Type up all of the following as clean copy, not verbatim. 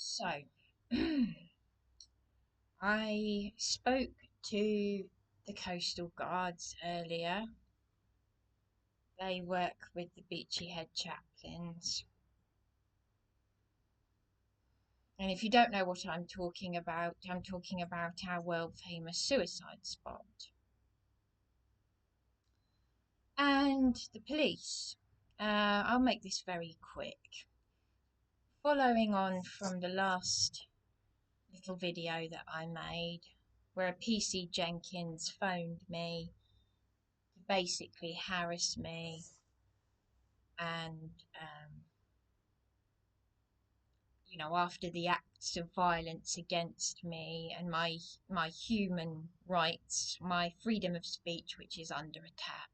So, I spoke to the coastal guards earlier. They work with the Beachy head chaplains. And if you don't know what I'm talking about our world famous suicide spot. And the police. I'll make this very quick. Following on from the last little video that I made, where a PC Jenkins phoned me to basically harass me and after the acts of violence against me and my human rights, my freedom of speech, which is under attack.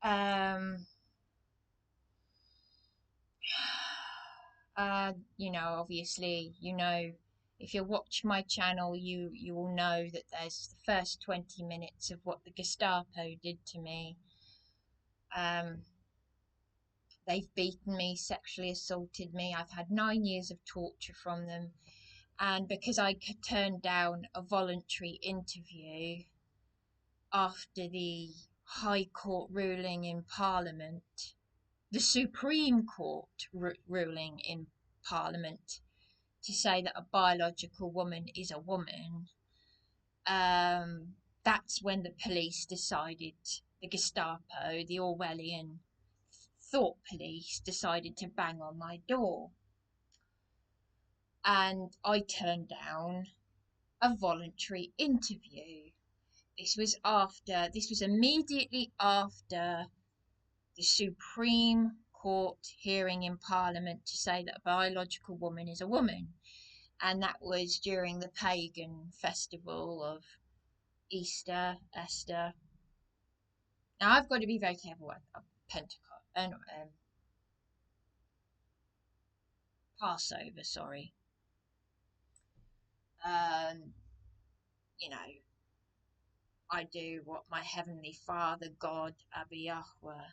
um Obviously, if you watch my channel, you will know that there's the first 20 minutes of what the Gestapo did to me. They've beaten me, sexually assaulted me. I've had 9 years of torture from them. And because I turned down a voluntary interview after the High Court ruling in Parliament, the Supreme Court ruling in Parliament, to say that a biological woman is a woman, that's when the police decided, the Gestapo, the Orwellian thought police, decided to bang on my door. And I turned down a voluntary interview. This was immediately after the Supreme Court hearing in Parliament to say that a biological woman is a woman. And that was during the pagan festival of Easter, Esther. Now I've got to be very careful with Pentecost and Passover, sorry. Um, you know, I do what my Heavenly Father, God, Abba Yahweh.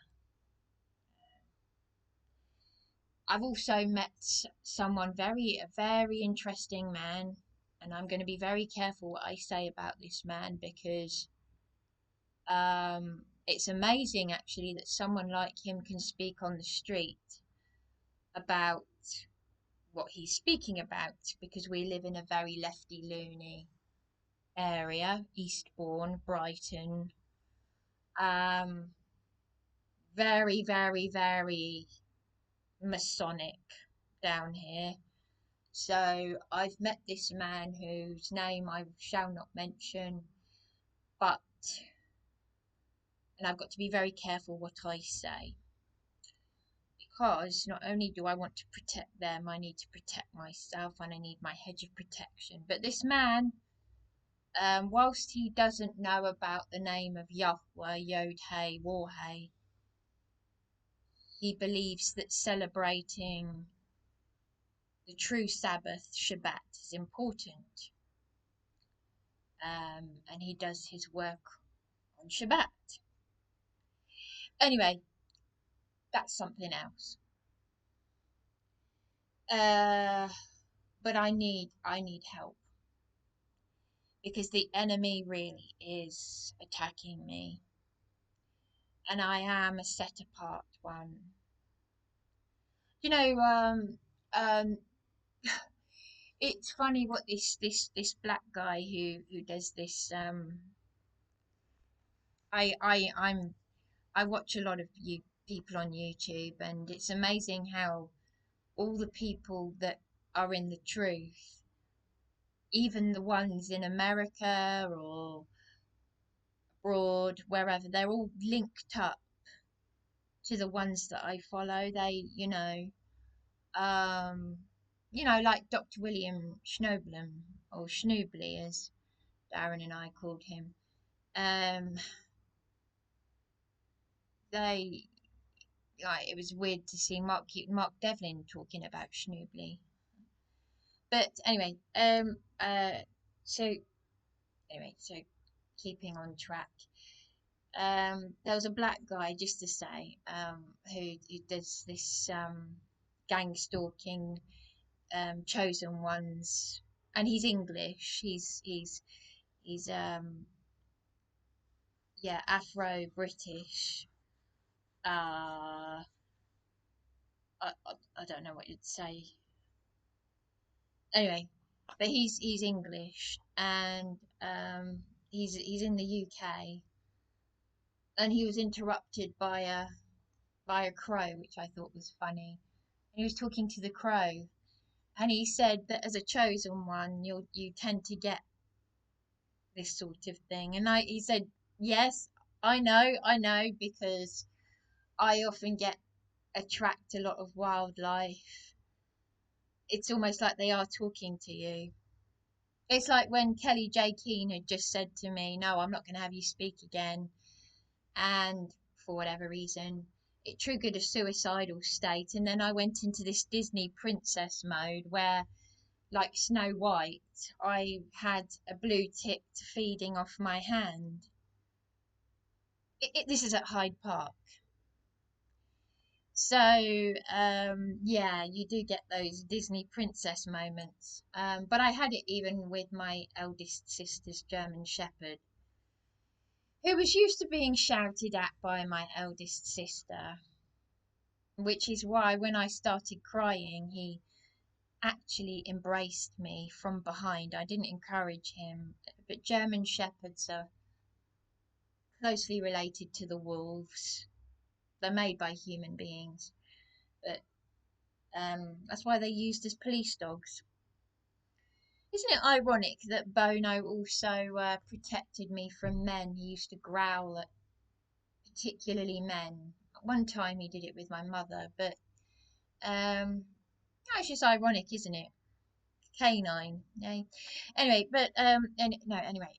I've also met someone a very interesting man, and I'm going to be very careful what I say about this man because it's amazing actually that someone like him can speak on the street about what he's speaking about, because we live in a very lefty loony area, Eastbourne, Brighton. Very, very, very Masonic down here. So I've met this man whose name I shall not mention, but, and I've got to be very careful what I say, because not only do I want to protect them, I need to protect myself and I need my hedge of protection. But this man, whilst he doesn't know about the name of Yahweh, Yod-Hey, War-Hey, he believes that celebrating the true Sabbath, Shabbat, is important. And he does his work on Shabbat. Anyway, that's something else. But I need help, because the enemy really is attacking me, and I am a set apart one. You know, it's funny what this black guy who does this. I watch a lot of people on YouTube, and it's amazing how all the people that are in the truth, even the ones in America or abroad, wherever, they're all linked up to the ones that I follow. They, like Dr. William Schnoblem, or Schnoobly as Darren and I called him. They, like, it was weird to see Mark Devlin talking about Schnoobly. But anyway, so keeping on track. There was a black guy, just to say, who does this gang stalking chosen ones, and he's English. He's yeah, Afro British. I don't know what you'd say. Anyway, but he's English, and he's in the UK, and he was interrupted by a crow, which I thought was funny. And he was talking to the crow, and he said that as a chosen one, you tend to get this sort of thing. And he said, yes, I know, because I often get attract a lot of wildlife. It's almost like they are talking to you. It's like when Kelly J. Keane had just said to me, no, I'm not going to have you speak again. And for whatever reason, it triggered a suicidal state. And then I went into this Disney princess mode where, like Snow White, I had a blue ticked feeding off my hand. This is at Hyde Park. So, yeah, you do get those Disney princess moments. But I had it even with my eldest sister's German Shepherd, who was used to being shouted at by my eldest sister, which is why when I started crying, he actually embraced me from behind. I didn't encourage him, but German Shepherds are closely related to the wolves. They're made by human beings, but that's why they're used as police dogs. Isn't it ironic that Bono also protected me from men? He used to growl at particularly men. One time he did it with my mother, but it's just ironic, isn't it? Canine, yeah. Anyway, but no, anyway,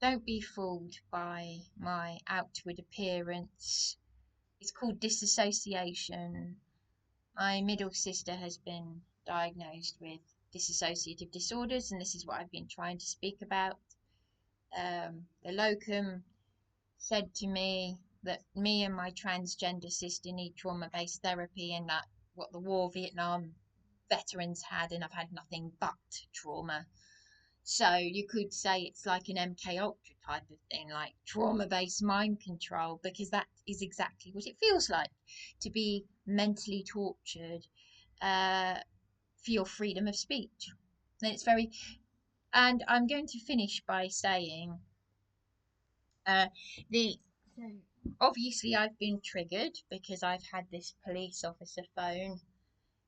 don't be fooled by my outward appearance. It's called disassociation. My middle sister has been diagnosed with dissociative disorders, and this is what I've been trying to speak about. The locum said to me that me and my transgender sister need trauma-based therapy, and that what the war Vietnam veterans had, and I've had nothing but trauma. So you could say it's like an MK Ultra type of thing, like trauma-based mind control, because that is exactly what it feels like to be mentally tortured for your freedom of speech. And it's very, and I'm going to finish by saying, the so obviously I've been triggered because I've had this police officer phone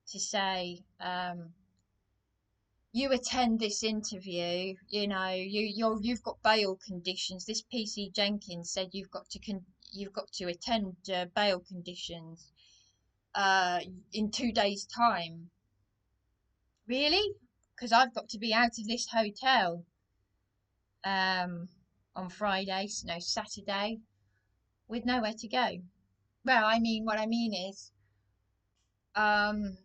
to say, you attend this interview, you've got bail conditions. This PC Jenkins said you've got to attend bail conditions in 2 days' time. Really? Because I've got to be out of this hotel on Friday, no, Saturday, with nowhere to go. Well, I mean, what I mean is, um,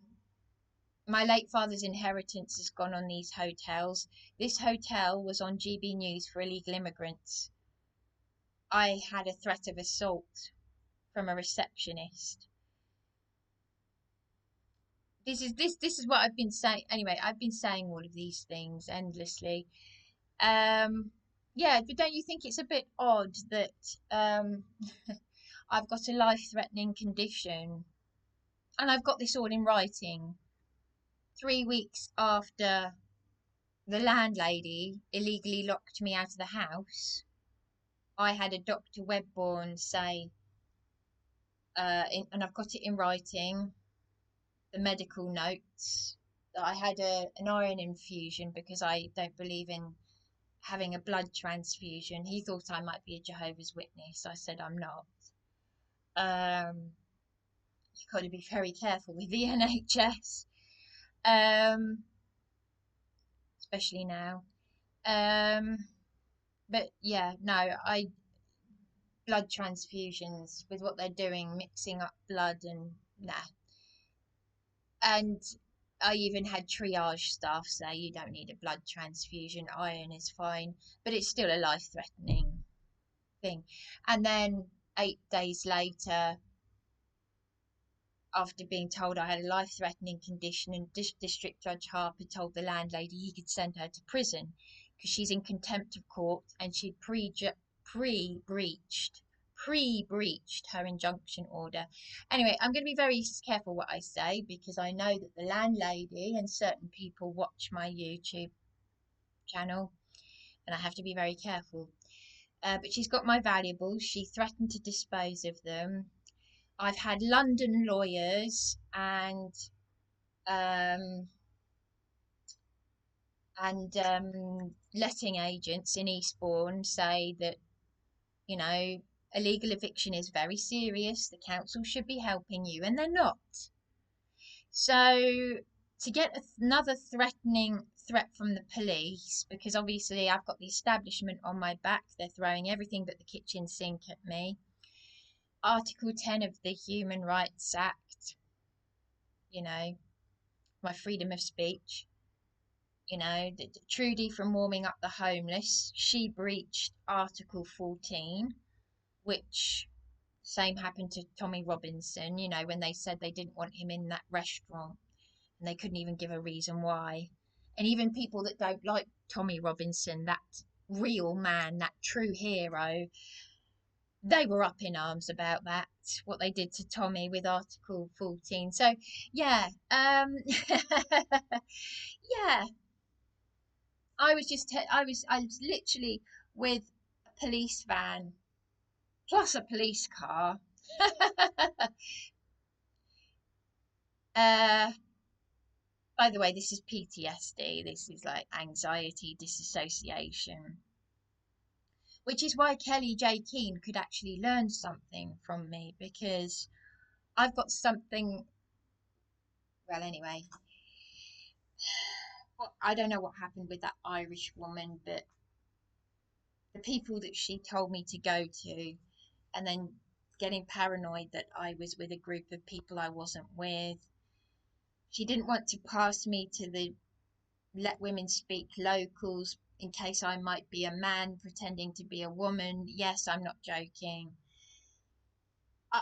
my late father's inheritance has gone on these hotels. This hotel was on GB News for illegal immigrants. I had a threat of assault from a receptionist. This is what I've been saying. Anyway, I've been saying all of these things endlessly. Yeah, but don't you think it's a bit odd that I've got a life-threatening condition, and I've got this all in writing? 3 weeks after the landlady illegally locked me out of the house, I had a Dr. Webborn say, and I've got it in writing, the medical notes, that I had an iron infusion because I don't believe in having a blood transfusion. He thought I might be a Jehovah's Witness. I said I'm not. You've got to be very careful with the NHS, especially now. But yeah, no, blood transfusions with what they're doing, mixing up blood, and nah. And I even had triage staff say you don't need a blood transfusion, iron is fine, but it's still a life threatening thing. And then 8 days later, after being told I had a life-threatening condition, and District Judge Harper told the landlady he could send her to prison because she's in contempt of court and she'd pre-breached her injunction order. Anyway, I'm going to be very careful what I say because I know that the landlady and certain people watch my YouTube channel, and I have to be very careful. But she's got my valuables. She threatened to dispose of them. I've had London lawyers um, and letting agents in Eastbourne say that, you know, illegal eviction is very serious. The council should be helping you, and they're not. So to get another threatening threat from the police, because obviously I've got the establishment on my back, they're throwing everything but the kitchen sink at me. Article 10 of the Human Rights Act, you know, my freedom of speech. You know, Trudy from warming up the homeless, she breached Article 14, which same happened to Tommy Robinson, you know, when they said they didn't want him in that restaurant and they couldn't even give a reason why. And even people that don't like Tommy Robinson, that real man, that true hero, they were up in arms about that, what they did to Tommy with Article 14. So, yeah, yeah, I was literally with a police van plus a police car. uh, by the way, this is PTSD. This is like anxiety, disassociation, which is why Kelly J. Keane could actually learn something from me because I've got something. Well, anyway, I don't know what happened with that Irish woman, but the people that she told me to go to, and then getting paranoid that I was with a group of people I wasn't with. She didn't want to pass me to the let women speak locals in case I might be a man pretending to be a woman. Yes, I'm not joking.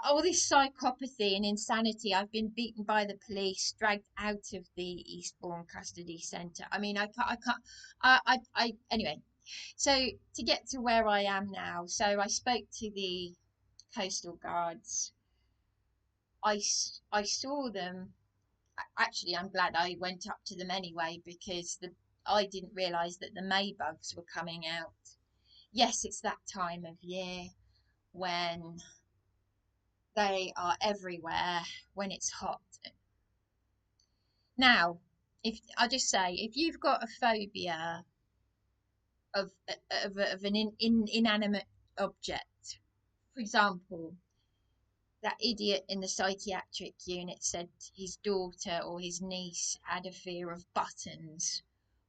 All this psychopathy and insanity. I've been beaten by the police, dragged out of the Eastbourne Custody Centre. I mean, I can't, anyway. So to get to where I am now, so I spoke to the coastal guards. I saw them. Actually, I'm glad I went up to them anyway because I didn't realise that the Maybugs were coming out. Yes, it's that time of year when they are everywhere when it's hot. Now, if I just say, if you've got a phobia of an inanimate object, for example, that idiot in the psychiatric unit said his daughter or his niece had a fear of buttons.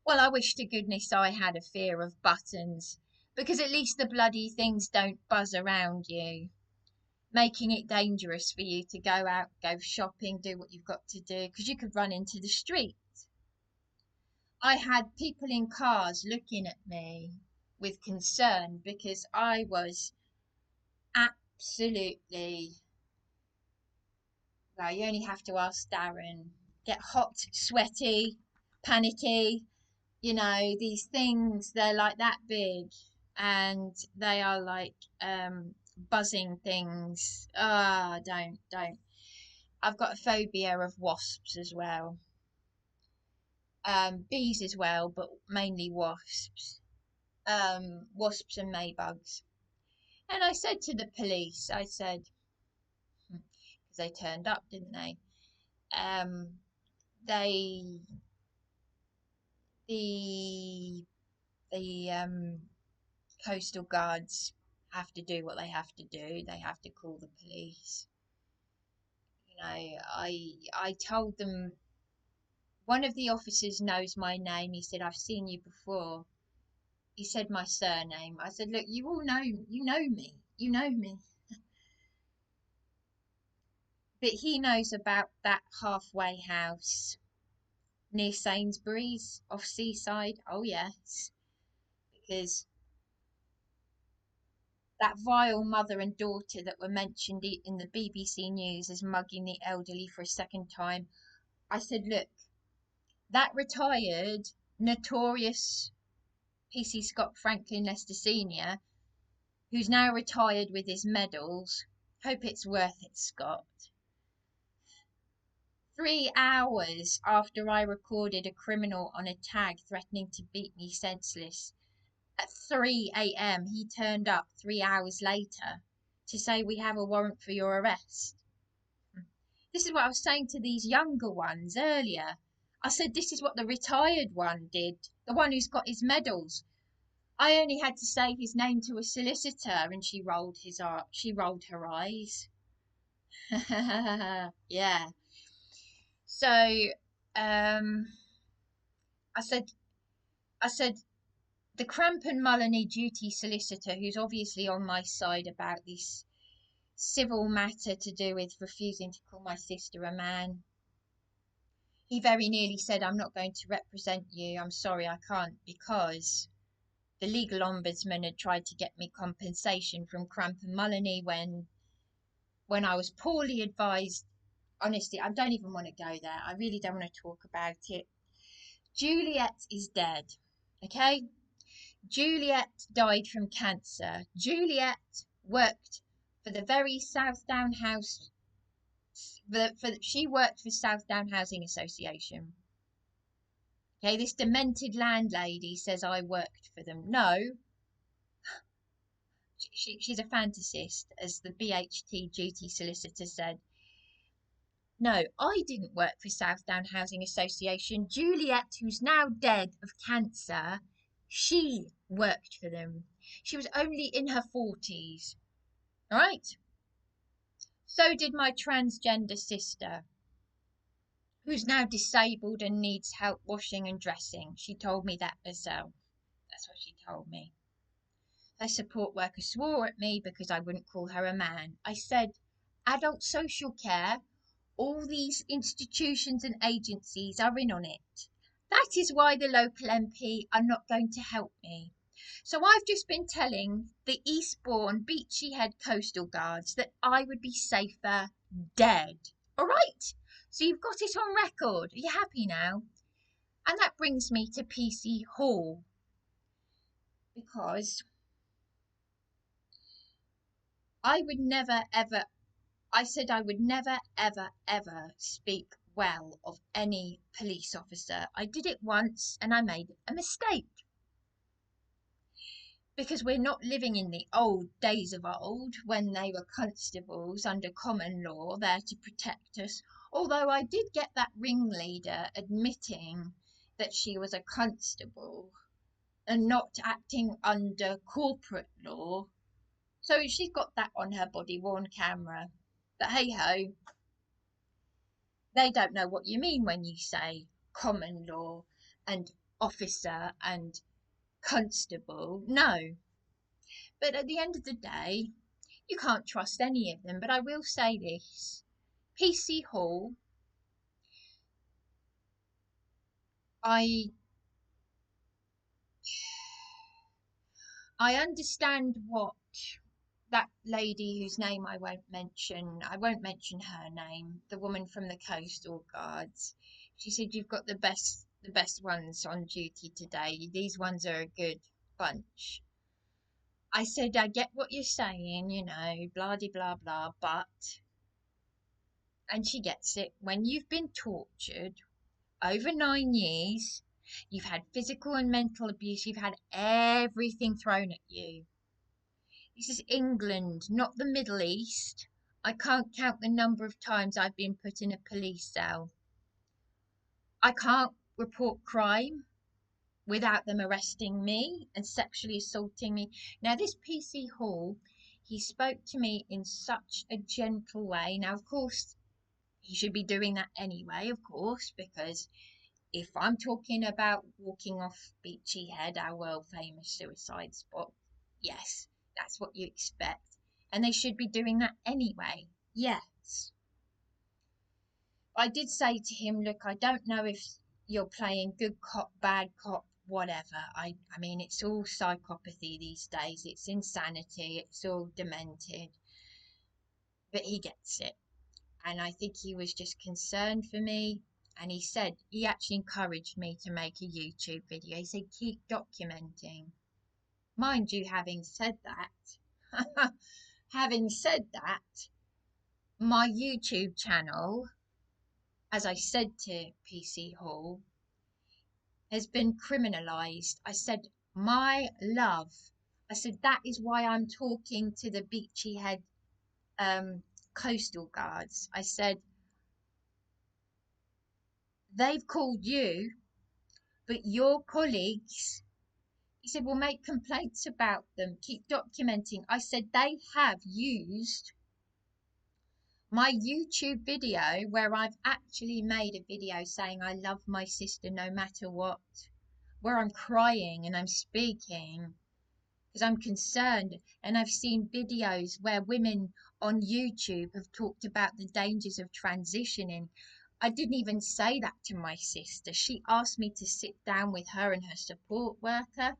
Well, I wish to goodness I had a fear of buttons, because at least the bloody things don't buzz around you, making it dangerous for you to go out, go shopping, do what you've got to do, because you could run into the street. I had people in cars looking at me with concern because I was absolutely, well, you only have to ask Darren, get hot, sweaty, panicky. You know, these things, they're like that big and they are like buzzing things. Ah, don't. I've got a phobia of wasps as well. Bees as well, but mainly wasps. Wasps and maybugs. And I said to the police, I said, because they turned up, didn't they? Um, they, the, the coastal guards have to do what they have to do. They have to call the police. You know, I told them, one of the officers knows my name. He said, I've seen you before. He said my surname. I said, look, you all know, you know me. You know me. But he knows about that halfway house near Sainsbury's off Seaside. Oh, yes. Because that vile mother and daughter that were mentioned in the BBC News as mugging the elderly for a second time. I said, look, that retired, notorious PC Scott Franklin Lester Senior, who's now retired with his medals, hope it's worth it, Scott. 3 hours after I recorded a criminal on a tag threatening to beat me senseless, at 3 a.m. he turned up 3 hours later to say we have a warrant for your arrest. This is what I was saying to these younger ones earlier. I said this is what the retired one did, the one who's got his medals. I only had to say his name to a solicitor, and she rolled her eyes. Yeah. So, I said, I said, the Cramp and Mullany duty solicitor, who's obviously on my side about this civil matter to do with refusing to call my sister a man. He very nearly said, I'm not going to represent you. I'm sorry, I can't, because the legal ombudsman had tried to get me compensation from Cramp and Mullany when I was poorly advised. Honestly, I don't even want to go there. I really don't want to talk about it. Juliet is dead. Okay? Juliet died from cancer. Juliet worked for the very Southdown House. She worked for Southdown Housing Association. Okay, this demented landlady says I worked for them. No, she's a fantasist, as the BHT duty solicitor said. No, I didn't work for Southdown Housing Association. Juliet, who's now dead of cancer, she worked for them. She was only in her 40s. All right? So did my transgender sister, who's now disabled and needs help washing and dressing. She told me that herself. That's what she told me. Her support worker swore at me because I wouldn't call her a man. I said, adult social care, all these institutions and agencies are in on it. That is why the local MP are not going to help me. So I've just been telling the Eastbourne Beachy Head Coastal Guards that I would be safer dead. All right? So you've got it on record. Are you happy now? And that brings me to PC Hall. Because I would never, ever, I said I would never, ever, ever speak well of any police officer. I did it once and I made a mistake. Because we're not living in the old days of old when they were constables under common law there to protect us. Although I did get that ringleader admitting that she was a constable and not acting under corporate law. So she's got that on her body worn camera. But hey ho, they don't know what you mean when you say common law and officer and constable. No. But at the end of the day, you can't trust any of them. But I will say this, PC Hall, I understand what that lady whose name I won't mention her name, the woman from the Coastal Guards. She said you've got the best ones on duty today. These ones are a good bunch. I said I get what you're saying, blah de blah blah, but, and she gets it, when you've been tortured over 9 years, you've had physical and mental abuse, you've had everything thrown at you. This is England, not the Middle East. I can't count the number of times I've been put in a police cell. I can't report crime without them arresting me and sexually assaulting me. Now, this PC Hall, he spoke to me in such a gentle way. Now, of course, he should be doing that anyway, of course, because if I'm talking about walking off Beachy Head, our world famous suicide spot, yes, that's what you expect. And they should be doing that anyway. Yes. I did say to him, look, I don't know if you're playing good cop, bad cop, whatever. I mean, it's all psychopathy these days. It's insanity. It's all demented. But he gets it. And I think he was just concerned for me. And he said, he actually encouraged me to make a YouTube video. He said, keep documenting. Mind you, having said that, my YouTube channel, as I said to PC Hall, has been criminalised. I said, my love, I said, that is why I'm talking to the Beachy Head coastal guards. I said, they've called you, but your colleagues, he said, well, make complaints about them, keep documenting. I said, they have used my YouTube video where I've actually made a video saying I love my sister no matter what, where I'm crying and I'm speaking because I'm concerned. And I've seen videos where women on YouTube have talked about the dangers of transitioning. I didn't even say that to my sister. She asked me to sit down with her and her support worker.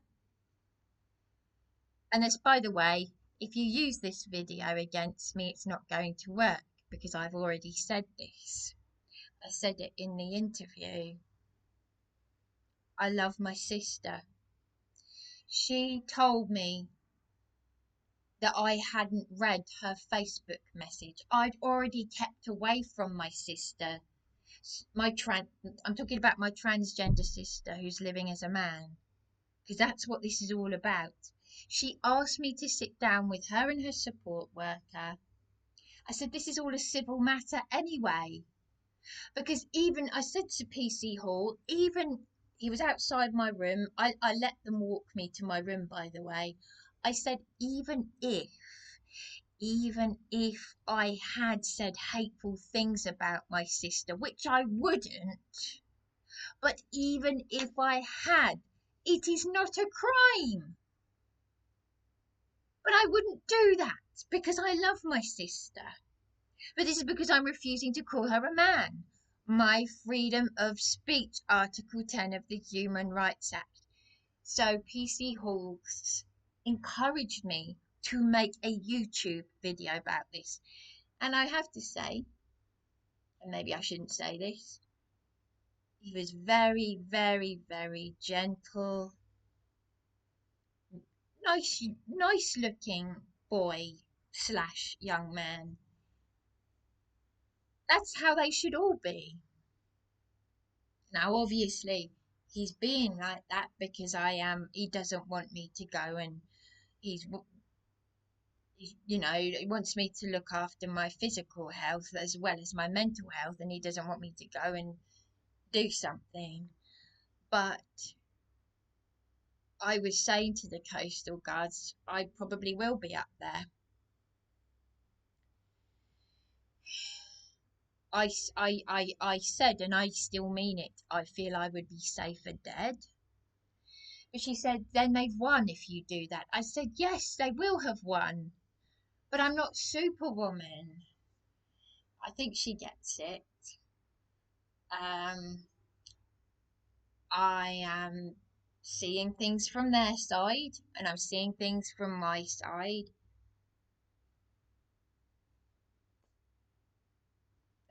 And this, by the way, if you use this video against me, it's not going to work because I've already said this. I said it in the interview. I love my sister. She told me that I hadn't read her Facebook message. I'd already kept away from my sister. I'm talking about my transgender sister who's living as a man, because that's what this is all about. She asked me to sit down with her and her support worker. I said, this is all a civil matter anyway. Because even, I said to PC Hall, even he was outside my room. I let them walk me to my room, by the way. I said, even if I had said hateful things about my sister, which I wouldn't, but even if I had, it is not a crime. But I wouldn't do that because I love my sister. But this is because I'm refusing to call her a man. My freedom of speech, Article 10 of the Human Rights Act. So PC Halls encouraged me to make a YouTube video about this. And I have to say, and maybe I shouldn't say this, he was very, very, very gentle, nice looking boy slash young man. That's how they should all be. Now, obviously, he's being like that because he doesn't want me to go, and he's, he wants me to look after my physical health as well as my mental health, and he doesn't want me to go and do something. But I was saying to the coastal guards, I probably will be up there. I said, and I still mean it, I feel I would be safer dead. But she said, then they've won if you do that. I said, yes, they will have won. But I'm not Superwoman. I think she gets it. I am seeing things from their side, and I'm seeing things from my side.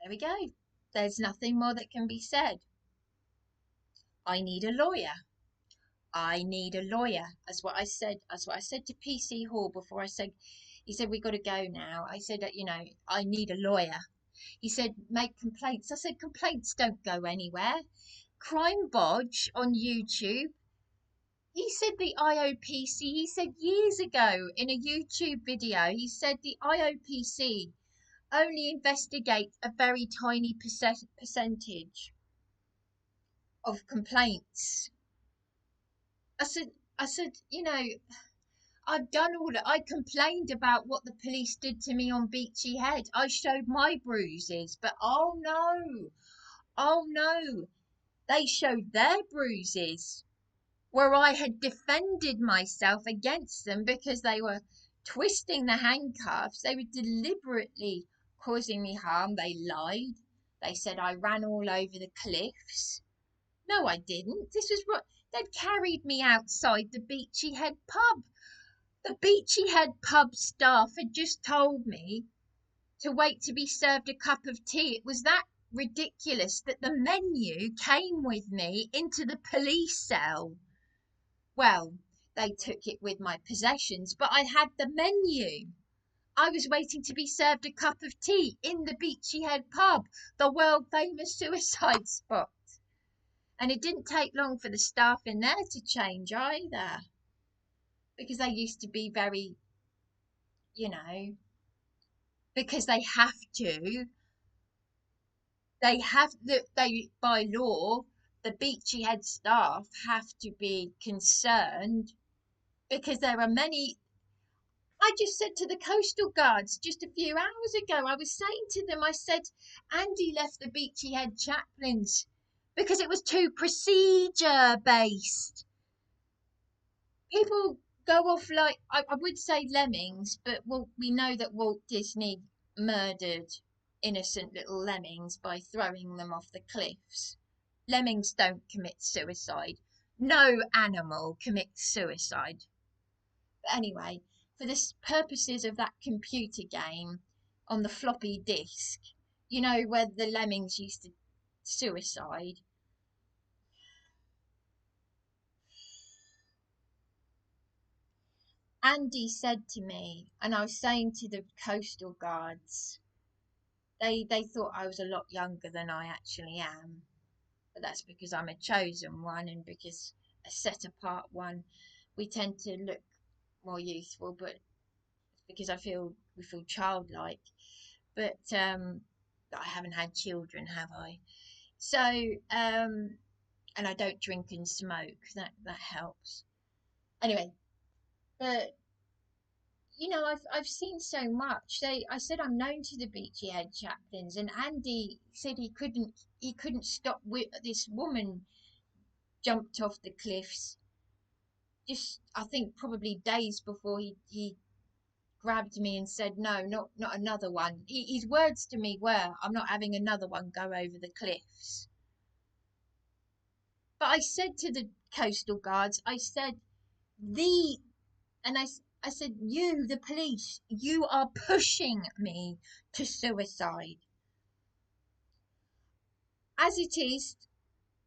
There we go. There's nothing more that can be said. I need a lawyer. I need a lawyer. That's what I said. That's what I said to PC Hall before I said, he said, we got to go now. I said, I need a lawyer. He said, make complaints. I said, complaints don't go anywhere. Crime Bodge on YouTube. He said the IOPC, he said years ago in a YouTube video, he said the IOPC only investigate a very tiny percentage of complaints. I said, I've done all that. I complained about what the police did to me on Beachy Head. I showed my bruises, but oh no, they showed their bruises where I had defended myself against them because they were twisting the handcuffs. They were deliberately causing me harm. They lied. They said I ran all over the cliffs. No, I didn't. This was what They'd carried me outside the Beachy Head pub. The Beachy Head pub staff had just told me to wait to be served a cup of tea. It was that ridiculous that the menu came with me into the police cell. Well, they took it with my possessions, but I had the menu. I was waiting to be served a cup of tea in the Beachy Head pub, the world famous suicide spot. And it didn't take long for the staff in there to change either, because they used to be very, you know, because they by law, the Beachy Head staff have to be concerned because there are many. I just said to the coastal guards just a few hours ago, I was saying to them, I said, Andy left the Beachy Head chaplains because it was too procedure based. People go off like, I would say lemmings, but well, we know that Walt Disney murdered innocent little lemmings by throwing them off the cliffs. Lemmings don't commit suicide. No animal commits suicide. But anyway, for the purposes of that computer game on the floppy disk, you know, where the lemmings used to suicide. Andy said to me, and I was saying to the coastal guards, they thought I was a lot younger than I actually am. But that's because I'm a chosen one and because a set apart one, we tend to look more youthful, but it's because we feel childlike. But I haven't had children, have I? So and I don't drink and smoke. That helps. Anyway, but you know, I've seen so much. I said I'm known to the Beachy Head chaplains, and Andy said he couldn't stop with this woman jumped off the cliffs. Just I think probably days before he grabbed me and said, "No, not another one." His words to me were, "I'm not having another one go over the cliffs." But I said to the coastal guards, I said, the and I said, you, the police, you are pushing me to suicide. As it is,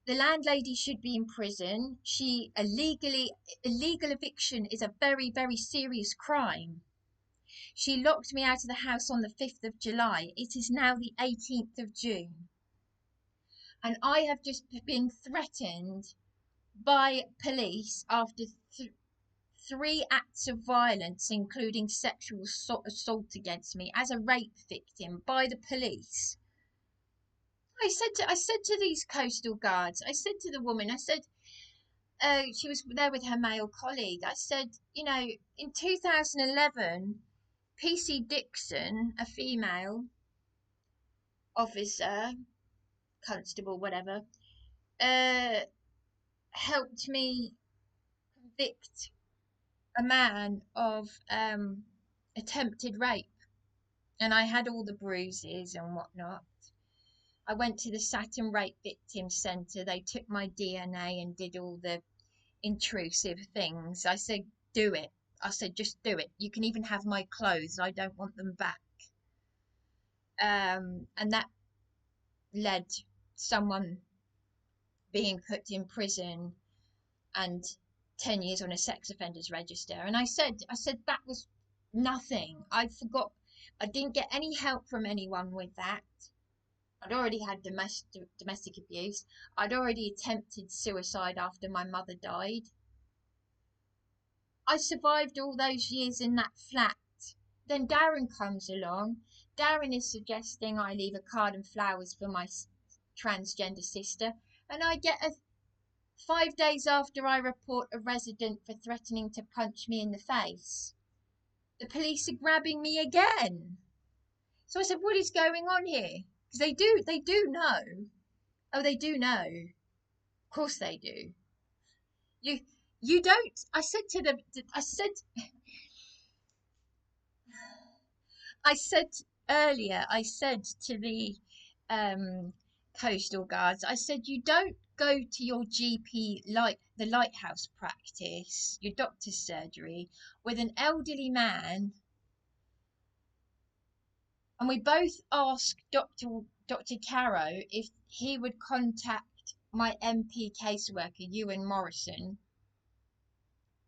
the landlady should be in prison. Illegal eviction is a very, very serious crime. She locked me out of the house on the 5th of July. It is now the 18th of June. And I have just been threatened by police after 3 acts of violence, including sexual assault against me as a rape victim by the police. I said to these coastal guards, I said to the woman, I said, she was there with her male colleague. I said, you know, in 2011, PC Dixon, a female officer, constable, whatever, helped me convict a man of attempted rape, and I had all the bruises and whatnot. I went to the Saturn Rape Victim Centre. They took my DNA and did all the intrusive things. I said, do it. I said, just do it. You can even have my clothes. I don't want them back. And that led someone being put in prison and 10 years on a sex offenders register. And I said that was nothing. I forgot. I didn't get any help from anyone with that. I'd already had domestic abuse. I'd already attempted suicide after my mother died. I survived all those years in that flat. Then Darren comes along. Darren is suggesting I leave a card and flowers for my transgender sister, and I get 5 days after I report a resident for threatening to punch me in the face. The police are grabbing me again. So I said, what is going on here? Because they do know. Oh, they do know. Of course they do. You don't. I said to them. I said earlier. I said to the coastal guards. I said you don't go to your GP, the lighthouse practice, your doctor's surgery, with an elderly man, and we both asked Dr. Caro if he would contact my MP caseworker, Ewan Morrison,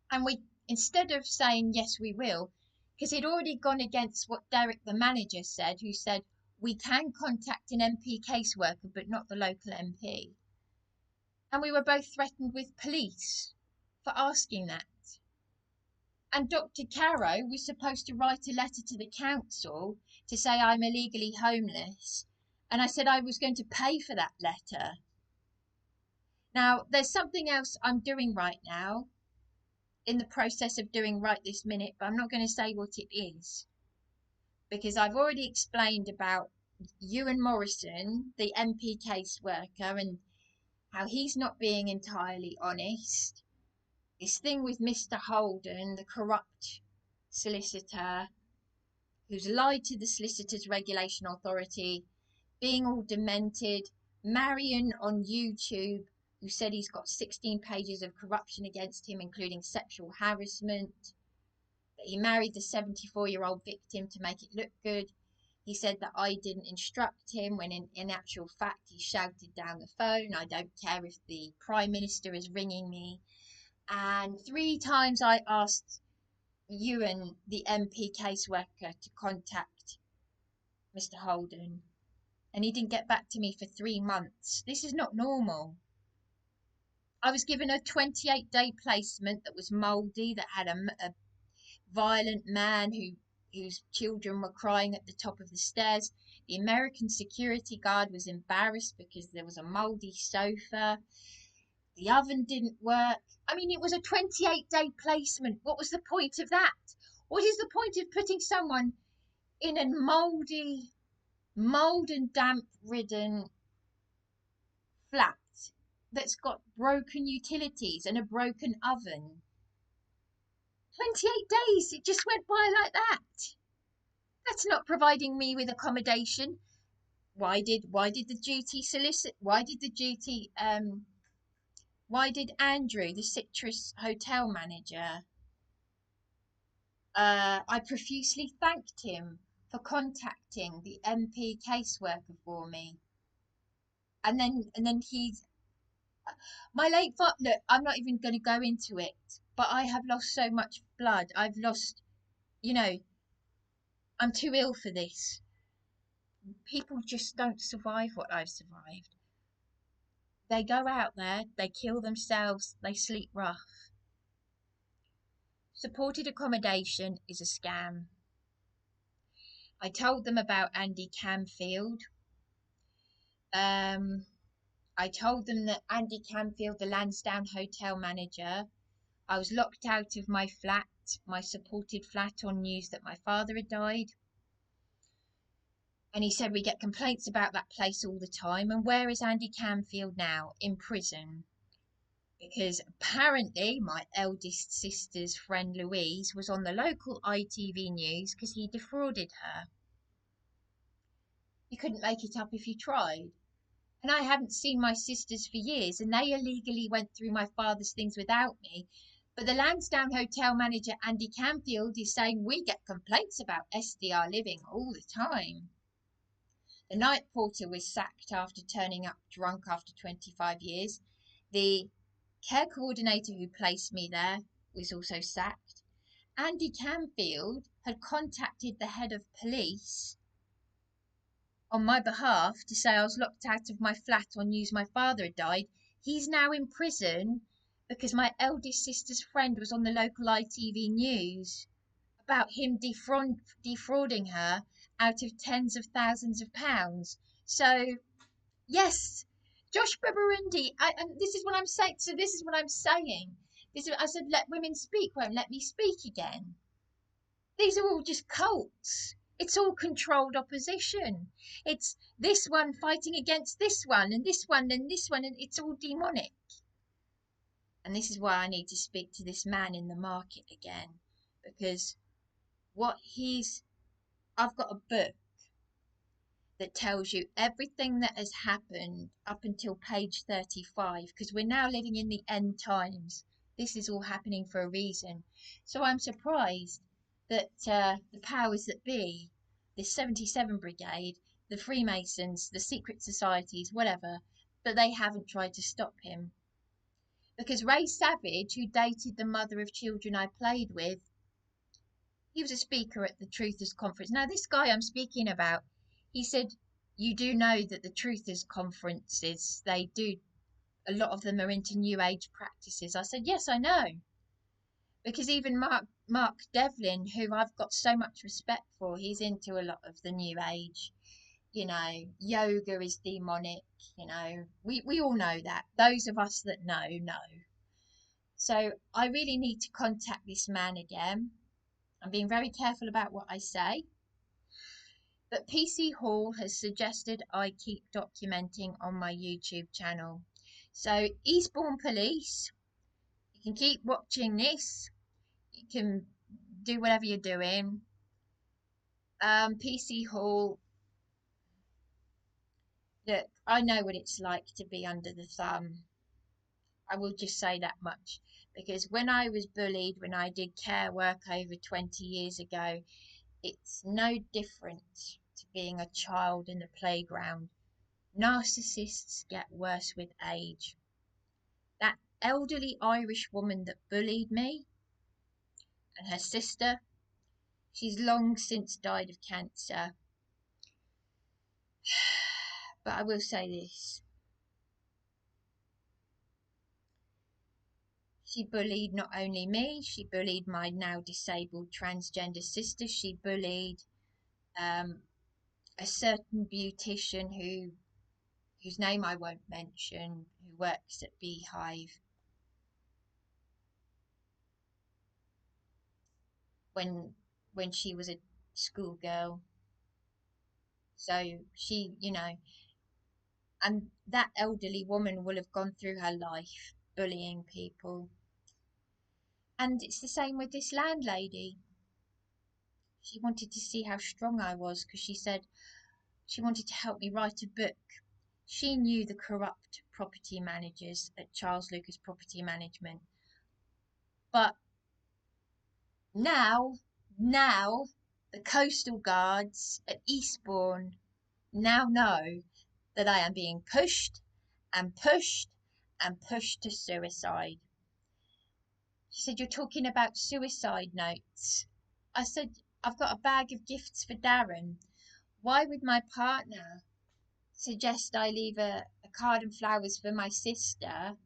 and we, instead of saying yes we will, because he'd already gone against what Derek the manager said, who said we can contact an MP caseworker but not the local MP. And we were both threatened with police for asking that. And Dr. Caro was supposed to write a letter to the council to say I'm illegally homeless, and I said I was going to pay for that letter. Now, there's something else I'm doing right now, in the process of doing right this minute, but I'm not going to say what it is, because I've already explained about Ewan Morrison, the MP caseworker, and how he's not being entirely honest. This thing with Mr. Holden, the corrupt solicitor, who's lied to the Solicitors Regulation Authority, being all demented, Marion on YouTube, who said he's got 16 pages of corruption against him, including sexual harassment, that he married the 74-year-old victim to make it look good. He said that I didn't instruct him, when in actual fact he shouted down the phone, I don't care if the Prime Minister is ringing me. And 3 times I asked Ewan, the MP caseworker, to contact Mr. Holden, and he didn't get back to me for 3 months. This is not normal. I was given a 28-day placement that was mouldy, that had a violent man whose children were crying at the top of the stairs. The American security guard was embarrassed because there was a mouldy sofa. The oven didn't work. I mean, it was a 28-day placement. What was the point of that? What is the point of putting someone in a mould and damp ridden flat that's got broken utilities and a broken oven? 28 days, it just went by like that. That's not providing me with accommodation. Why did Andrew, the Citrus hotel manager, I profusely thanked him for contacting the MP caseworker for me. And then he's, my late father, look, I'm not even going to go into it, but I have lost so much blood. I've lost, I'm too ill for this. People just don't survive what I've survived. They go out there, they kill themselves, they sleep rough. Supported accommodation is a scam. I told them about Andy Camfield. I told them that Andy Camfield, the Lansdowne hotel manager, I was locked out of my flat, my supported flat, on news that my father had died. And he said, we get complaints about that place all the time. And where is Andy Camfield now? In prison. Because apparently my eldest sister's friend Louise was on the local ITV news because he defrauded her. You couldn't make it up if you tried. And I hadn't seen my sisters for years, and they illegally went through my father's things without me. But the Lansdowne hotel manager, Andy Camfield, is saying we get complaints about SDR living all the time. The night porter was sacked after turning up drunk after 25 years. The care coordinator who placed me there was also sacked. Andy Camfield had contacted the head of police on my behalf to say I was locked out of my flat on news my father had died. He's now in prison because my eldest sister's friend was on the local ITV news about him defrauding her out of tens of thousands of pounds. So, yes, Josh Burundi, and this is what I'm saying. So this is what I'm saying. I said, let women speak, won't let me speak again. These are all just cults. It's all controlled opposition. It's this one fighting against this one, and this one, and this one, and it's all demonic. And this is why I need to speak to this man in the market again, because I've got a book that tells you everything that has happened up until page 35, because we're now living in the end times. This is all happening for a reason. So I'm surprised that the powers that be, the 77 Brigade, the Freemasons, the secret societies, whatever, that they haven't tried to stop him. Because Ray Savage, who dated the mother of children I played with, he was a speaker at the Truthers Conference. Now, this guy I'm speaking about, he said, you do know that the Truthers Conferences, they do, a lot of them are into New Age practices. I said, yes, I know. Because even Mark Devlin, who I've got so much respect for, he's into a lot of the New Age. You know, yoga is demonic. You know, we all know that. Those of us that know. So I really need to contact this man again. I'm being very careful about what I say. But PC Hall has suggested I keep documenting on my YouTube channel. So Eastbourne Police, you can keep watching this. You can do whatever you're doing. PC Hall, look, I know what it's like to be under the thumb. I will just say that much. Because when I was bullied, when I did care work over 20 years ago, it's no different to being a child in the playground. Narcissists get worse with age. That elderly Irish woman that bullied me and her sister, she's long since died of cancer. But I will say this. She bullied not only me, she bullied my now disabled transgender sister. She bullied a certain beautician whose name I won't mention, who works at Beehive. When she was a schoolgirl. So she, you know, and that elderly woman will have gone through her life bullying people. And it's the same with this landlady. She wanted to see how strong I was because she said she wanted to help me write a book. She knew the corrupt property managers at Charles Lucas Property Management. But now, the coastal guards at Eastbourne now know that I am being pushed and pushed and pushed to suicide. She said, you're talking about suicide notes. I said, I've got a bag of gifts for Darren. Why would my partner suggest I leave a card and flowers for my sister?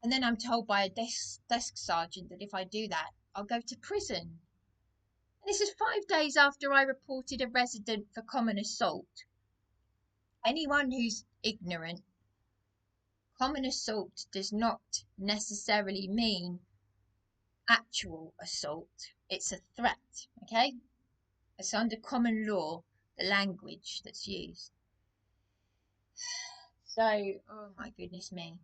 And then I'm told by a desk sergeant that if I do that, I'll go to prison. And this is 5 days after I reported a resident for common assault. Anyone who's ignorant, common assault does not necessarily mean actual assault. It's a threat, okay? It's under common law, the language that's used. So, oh my goodness me.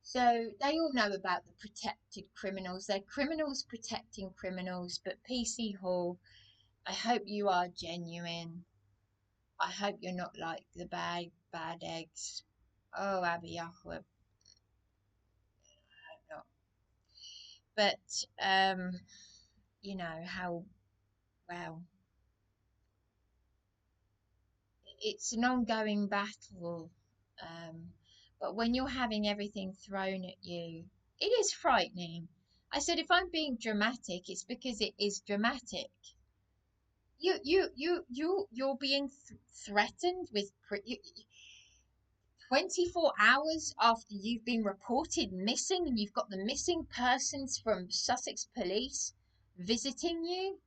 So they all know about the protected criminals. They're criminals protecting criminals, but PC Hall, I hope you are genuine. I hope you're not like the bad eggs. Oh, Abby, I hope not. But, you know, how, well, it's an ongoing battle. But when you're having everything thrown at you, it is frightening. I said, if I'm being dramatic, it's because it is dramatic. You're being threatened with 24 hours after you've been reported missing, and you've got the missing persons from Sussex Police visiting you.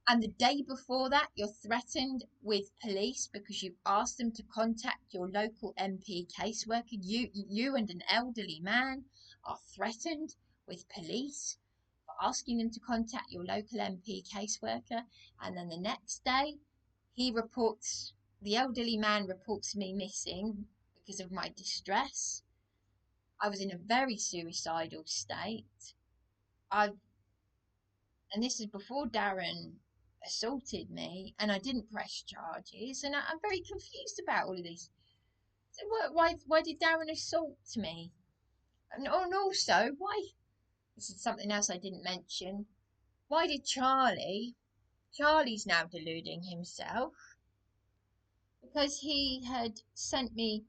And the day before that, you're threatened with police because you asked them to contact your local MP caseworker. You and an elderly man are threatened with police for asking them to contact your local MP caseworker. And then the next day, the elderly man reports me missing because of my distress. I was in a very suicidal state. And this is before Darren assaulted me, and I didn't press charges, and I'm very confused about all of this. So why did Darren assault me? And also, why? This is something else I didn't mention. Why did Charlie's now deluding himself because he had sent me,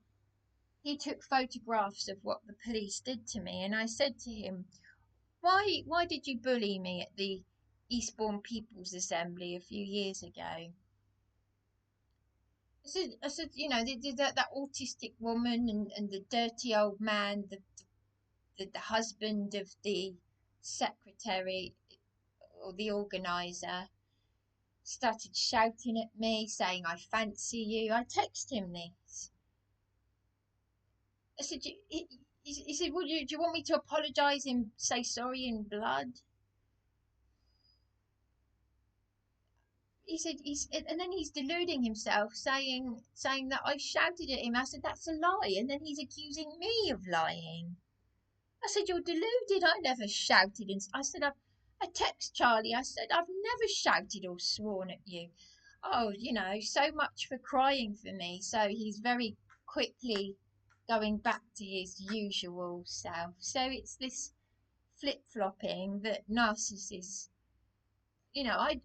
he took photographs of what the police did to me, and I said to him, why did you bully me at the Eastbourne People's Assembly a few years ago? I said, that autistic woman and the dirty old man, the husband of the secretary or the organizer, started shouting at me, saying, I fancy you. I text him this. I said, he said, do you want me to apologise and say sorry in blood? He said, and then he's deluding himself, saying that I shouted at him. I said, that's a lie. And then he's accusing me of lying. I said, you're deluded. I never shouted. And I said, I text Charlie. I said, I've never shouted or sworn at you. Oh, so much for crying for me. So he's very quickly going back to his usual self. So it's this flip-flopping that narcissists, I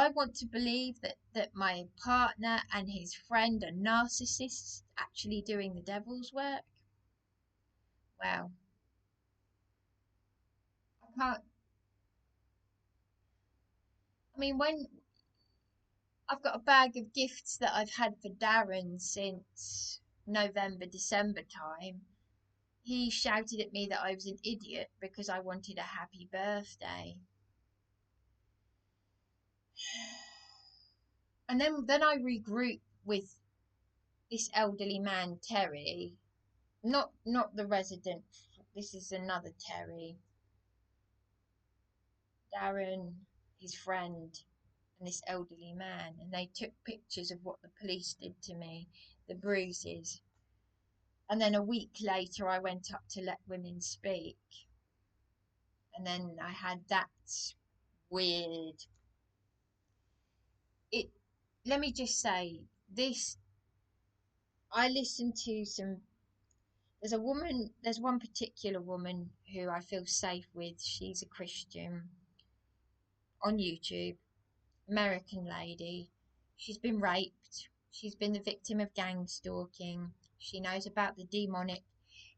want to believe that my partner and his friend are narcissists actually doing the devil's work? Well, I can't. I mean, when I've got a bag of gifts that I've had for Darren since November, December time, he shouted at me that I was an idiot because I wanted a happy birthday. And then I regroup with this elderly man, Terry, not the resident. This is another Terry. Darren, his friend, and this elderly man, and they took pictures of what the police did to me, the bruises. And then a week later, I went up to Let Women Speak, and then I had that weird. It. Let me just say this. I listened to some. There's one particular woman who I feel safe with. She's a Christian on YouTube, American lady. She's been raped. She's been the victim of gang stalking. She knows about the demonic.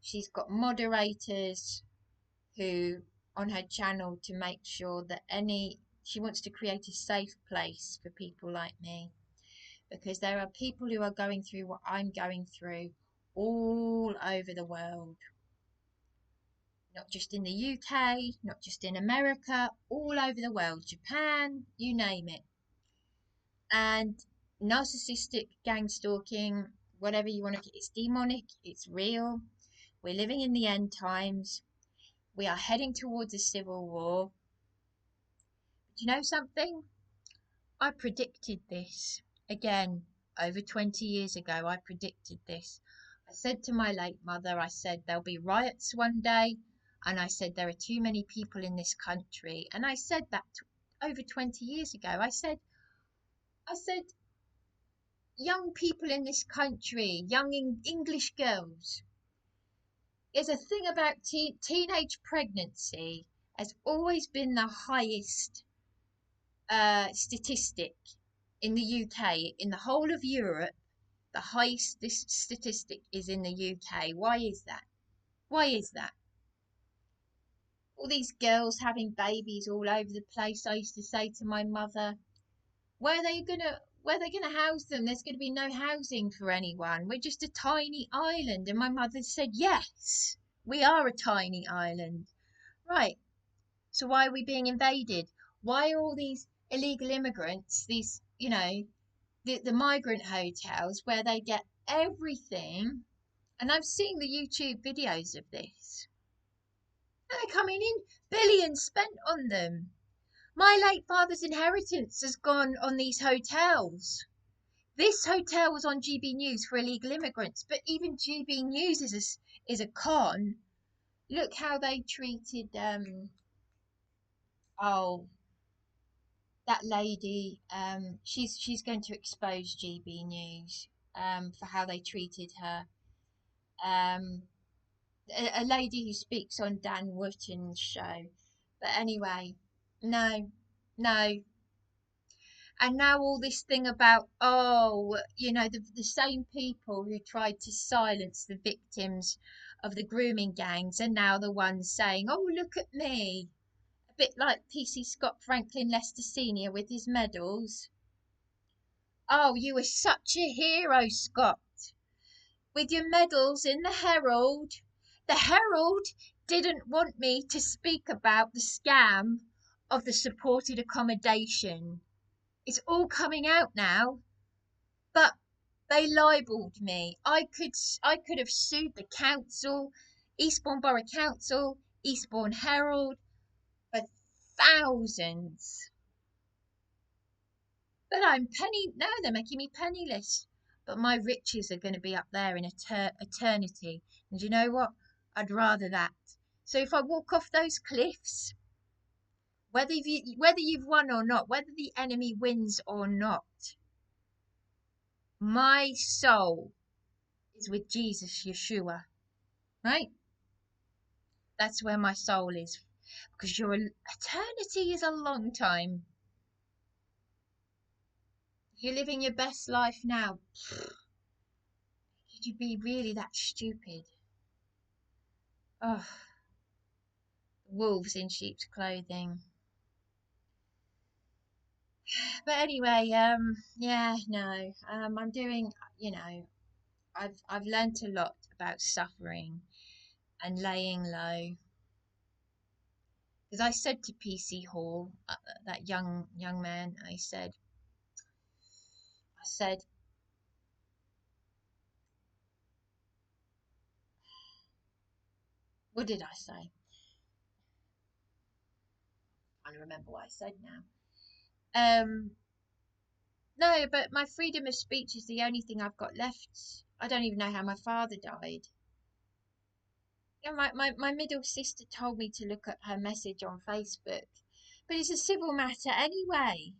She's got moderators who on her channel to make sure that she wants to create a safe place for people like me, because there are people who are going through what I'm going through all over the world, not just in the UK, not just in America, all over the world, Japan, you name it. And narcissistic gang stalking, whatever you want to, it's demonic, it's real. We're living in the end times. We are heading towards a civil war. But you know something? I predicted this. Again, over 20 years ago, I predicted this. I said to my late mother, I said, there'll be riots one day. And I said, there are too many people in this country. And I said that over 20 years ago. I said, young people in this country, young English girls, there's a thing about teenage pregnancy has always been the highest statistic in the UK. In the whole of Europe, the highest this statistic is in the UK. Why is that? Why is that? All these girls having babies all over the place. I used to say to my mother, where are they gonna house them? There's gonna be no housing for anyone. We're just a tiny island. And my mother said, yes, we are a tiny island. Right. So why are we being invaded? Why are all these illegal immigrants, the migrant hotels where they get everything? And I've seen the YouTube videos of this. They're coming in, billions spent on them. My late father's inheritance has gone on these hotels. This hotel was on GB News for illegal immigrants, but even GB News is a con. Look how they treated oh, that lady, she's going to expose GB News for how they treated her. Um, a lady who speaks on Dan Wootton's show. But anyway, no, no. And now all this thing about, oh, the same people who tried to silence the victims of the grooming gangs are now the ones saying, oh, look at me. A bit like PC Scott Franklin Lester Sr. with his medals. Oh, you were such a hero, Scott, with your medals in the Herald. The Herald didn't want me to speak about the scam of the supported accommodation. It's all coming out now, but they libelled me. I could have sued the council, Eastbourne Borough Council, Eastbourne Herald for thousands. But I'm penny now they're making me penniless. But my riches are going to be up there in eternity. And you know what? I'd rather that. So if I walk off those cliffs, whether you've won or not, whether the enemy wins or not, my soul is with Jesus, Yeshua, right? That's where my soul is, because your eternity is a long time. If you're living your best life now, could you be really that stupid? Oh, wolves in sheep's clothing. But anyway, yeah, no, I'm doing, I've learnt a lot about suffering and laying low. Because I said to PC Hall, that young man, I said, what did I say? I can't remember what I said now. No, but my freedom of speech is the only thing I've got left. I don't even know how my father died. Yeah, my middle sister told me to look at her message on Facebook, but it's a civil matter anyway.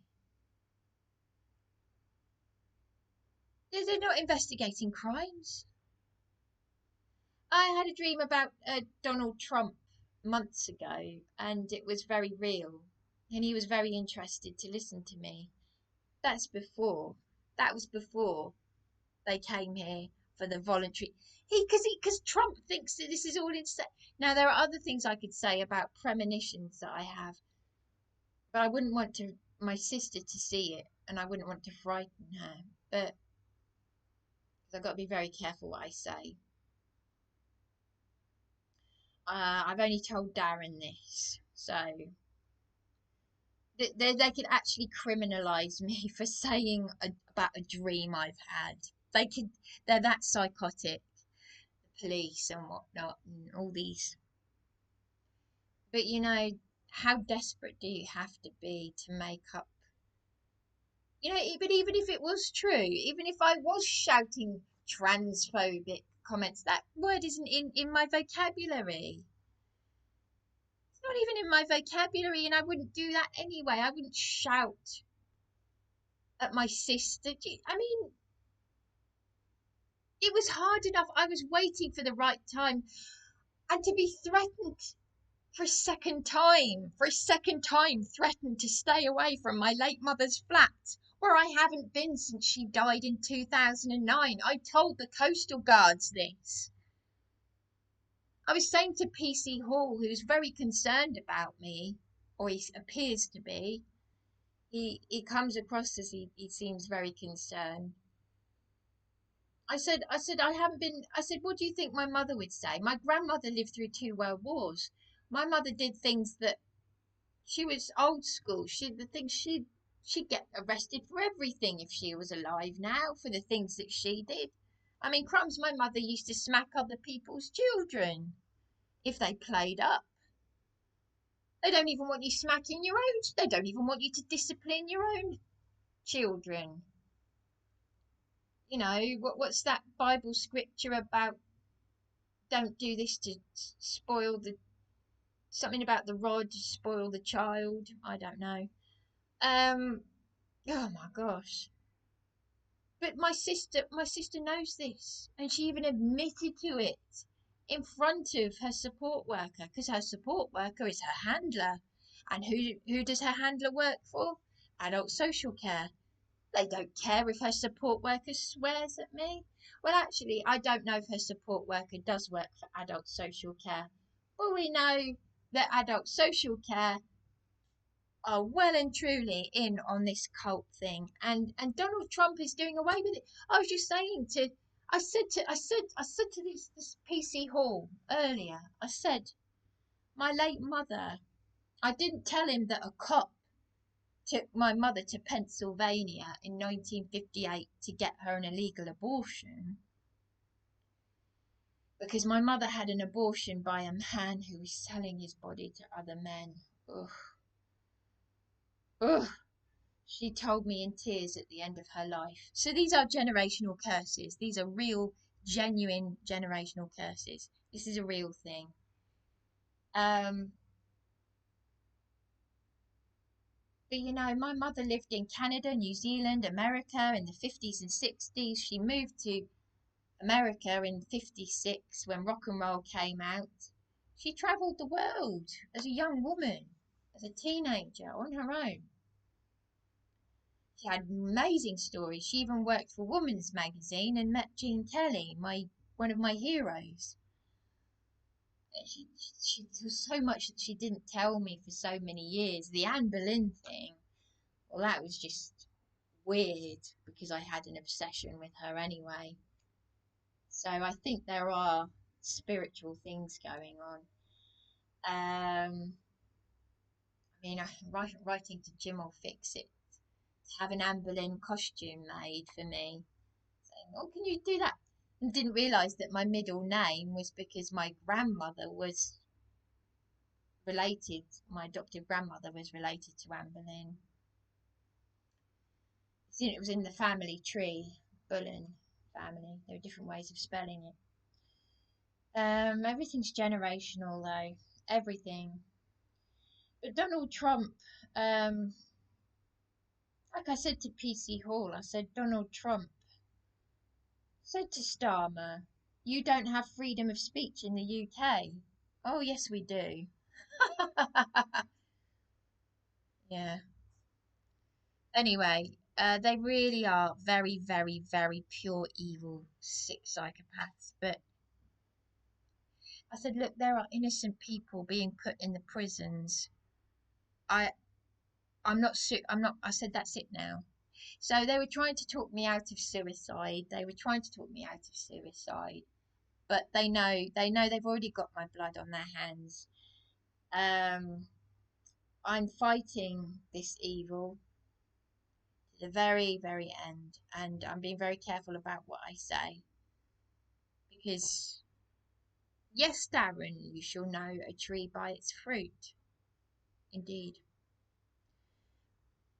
They're not investigating crimes. I had a dream about Donald Trump months ago, and it was very real, and he was very interested to listen to me. That's before. That was before they came here for the voluntary. Because Trump thinks that this is all insane. Now there are other things I could say about premonitions that I have, but I wouldn't want my sister to see it, and I wouldn't want to frighten her. But I've got to be very careful what I say. I've only told Darren this, so they could actually criminalise me for saying about a dream I've had. They're that psychotic, the police and whatnot, and all these. But how desperate do you have to be to make up? But even if it was true, even if I was shouting transphobic comments, that word isn't in my vocabulary. It's not even in my vocabulary, and I wouldn't do that anyway. I wouldn't shout at my sister. I mean, it was hard enough. I was waiting for the right time, and to be threatened for a second time, threatened to stay away from my late mother's flat, where I haven't been since she died in 2009. I told the coastal guards this. I was saying to PC Hall, who's very concerned about me, or he appears to be. He comes across as he seems very concerned. I said, I haven't been. I said, what do you think my mother would say? My grandmother lived through 2 world wars. My mother did things that she was old school. She'd get arrested for everything if she was alive now for the things that she did. I mean, crumbs, my mother used to smack other people's children if they played up. They don't even want you smacking your own. They don't even want you to discipline your own children. What's that Bible scripture about? Don't do this to spoil the something about the rod to spoil the child. I don't know. Um, oh my gosh. But my sister knows this, and she even admitted to it in front of her support worker, because her support worker is her handler. And who does her handler work for? Adult social care. They don't care if her support worker swears at me. Well, actually, I don't know if her support worker does work for adult social care, but we know that adult social care are well and truly in on this cult thing, and Donald Trump is doing away with it. I was just saying to, I said to this PC Hall earlier. I said my late mother. I didn't tell him that a cop took my mother to Pennsylvania in 1958 to get her an illegal abortion, because my mother had an abortion by a man who was selling his body to other men. Ugh, ugh. She told me in tears at the end of her life. So these are generational curses. These are real, genuine generational curses. This is a real thing. Um, but my mother lived in Canada, New Zealand, America in the 50s and 60s. She moved to America in 56 when rock and roll came out. She travelled the world as a young woman, as a teenager on her own. She had amazing stories. She even worked for Woman's Magazine and met Gene Kelly, one of my heroes. There was so much that she didn't tell me for so many years. The Anne Boleyn thing, well, that was just weird because I had an obsession with her anyway. So I think there are spiritual things going on. Writing to Jim will fix it. To have an Anne Boleyn costume made for me. Saying, "Oh, can you do that?" And didn't realise that my middle name was because my grandmother was related. My adoptive grandmother was related to Anne Boleyn. It was in the family tree, Bullen family. There are different ways of spelling it. Everything's generational though. Everything. But Donald Trump, um, like I said to PC Hall, I said Donald Trump said to Starmer, "You don't have freedom of speech in the UK." Oh, yes, we do. Yeah. Anyway, they really are very, very, very pure evil, sick psychopaths. But I said, look, there are innocent people being put in the prisons. I, I'm not. I'm not. I said that's it now. So they were trying to talk me out of suicide. They were trying to talk me out of suicide, but they know they've already got my blood on their hands. Um, I'm fighting this evil to the very, very end, and I'm being very careful about what I say because yes, Darren, you shall know a tree by its fruit. Indeed.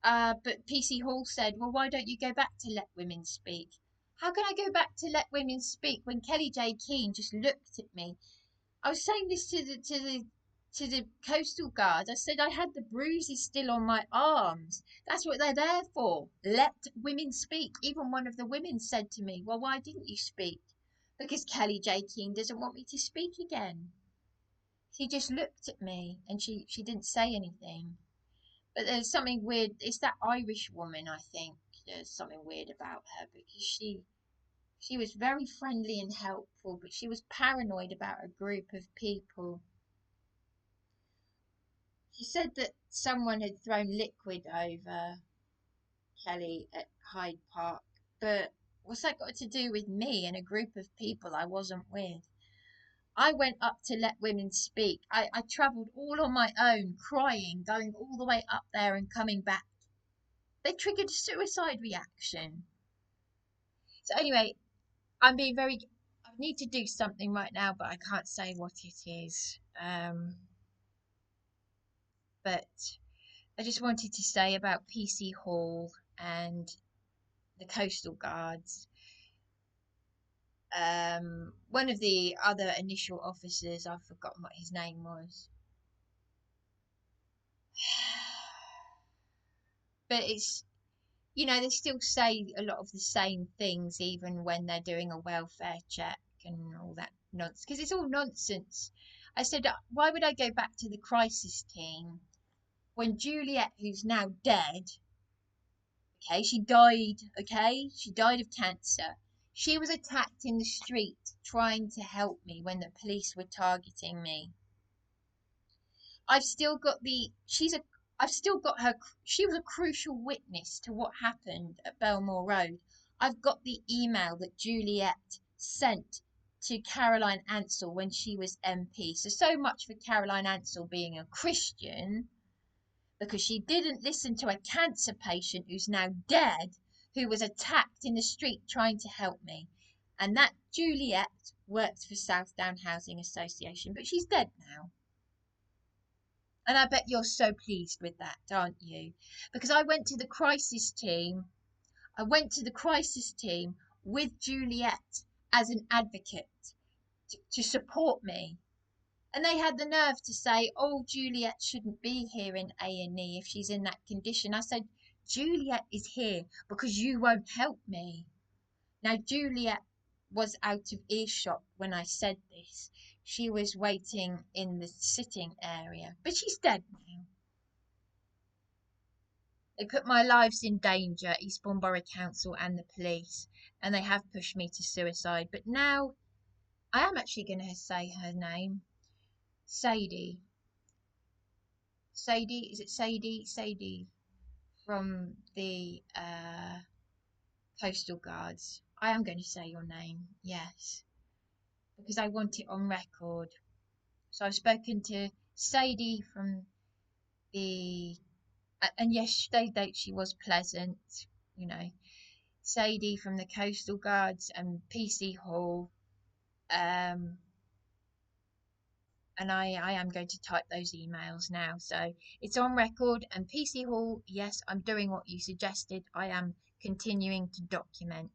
But PC Hall said, well, why don't you go back to Let Women Speak? How can I go back to Let Women Speak when Kelly J. Keane just looked at me? I was saying this to the coastal guard. I said I had the bruises still on my arms. That's what they're there for. Let women speak. Even one of the women said to me, well, why didn't you speak? Because Kelly J. Keane doesn't want me to speak again. She just looked at me and she didn't say anything. But there's something weird. It's that Irish woman, I think. There's something weird about her because she was very friendly and helpful, but she was paranoid about a group of people. She said that someone had thrown liquid over Kelly at Hyde Park, but what's that got to do with me and a group of people I wasn't with? I went up to Let Women Speak. I travelled all on my own, crying, going all the way up there and coming back. They triggered a suicide reaction. So anyway, I'm being very. I need to do something right now, but I can't say what it is. But I just wanted to say about PC Hall and the Coastal Guards. One of the other initial officers, I've forgotten what his name was. but it's, they still say a lot of the same things even when they're doing a welfare check and all that nonsense, because it's all nonsense. I said, why would I go back to the crisis team when Juliet, who's now dead, okay, she died of cancer. She was attacked in the street trying to help me when the police were targeting me. I've still got the she's a I've still got her. She was a crucial witness to what happened at Belmore Road. I've got the email that Juliet sent to Caroline Ansell when she was MP. So much for Caroline Ansell being a Christian, because she didn't listen to a cancer patient who's now dead, who was attacked in the street trying to help me. And that Juliet works for Southdown Housing Association, but she's dead now. And I bet you're so pleased with that, aren't you? Because I went to the crisis team. I went to the crisis team with Juliet as an advocate to support me. And they had the nerve to say, "Oh, Juliet shouldn't be here in A&E if she's in that condition." I said, "Juliet is here because you won't help me." Now, Juliet was out of earshot when I said this. She was waiting in the sitting area, but she's dead now. They put my lives in danger, Eastbourne Borough Council and the police, and they have pushed me to suicide. But now I am actually going to say her name. Sadie. Sadie, is it Sadie? Sadie from the Coastal Guards. I am going to say your name, yes, because I want it on record. So I've spoken to Sadie from the, and yes, she was pleasant, you know. Sadie from the Coastal Guards and PC Hall. Um, and I am going to type those emails now. So it's on record. And PC Hall, yes, I'm doing what you suggested. I am continuing to document.